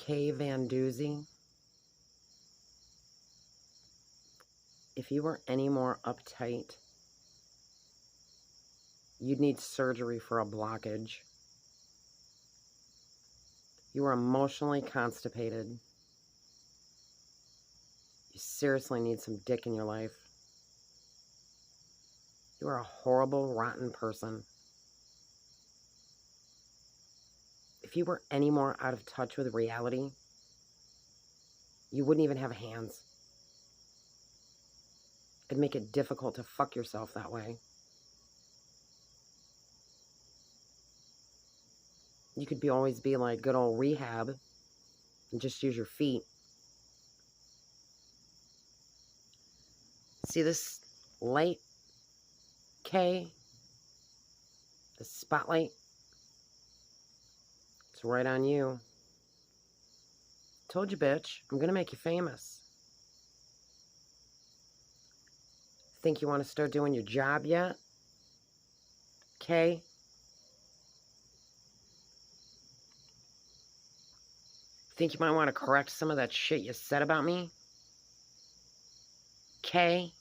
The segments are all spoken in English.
K. VanDoozie, if you were any more uptight, you'd need surgery for a blockage. You are emotionally constipated. You seriously need some dick in your life. You are a horrible, rotten person. If you were any more out of touch with reality, you wouldn't even have hands. It'd make it difficult to fuck yourself that way. You could always be like good old rehab and just use your feet. See this light, K? The spotlight? It's right on you. Told you, bitch. I'm gonna make you famous. Think you want to start doing your job yet? K? Think you might want to correct some of that shit you said about me? K?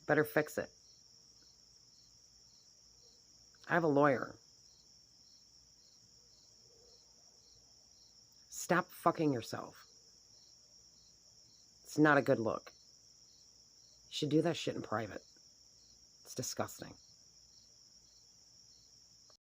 Better fix it. I have a lawyer. Stop fucking yourself. It's not a good look. You should do that shit in private. It's disgusting.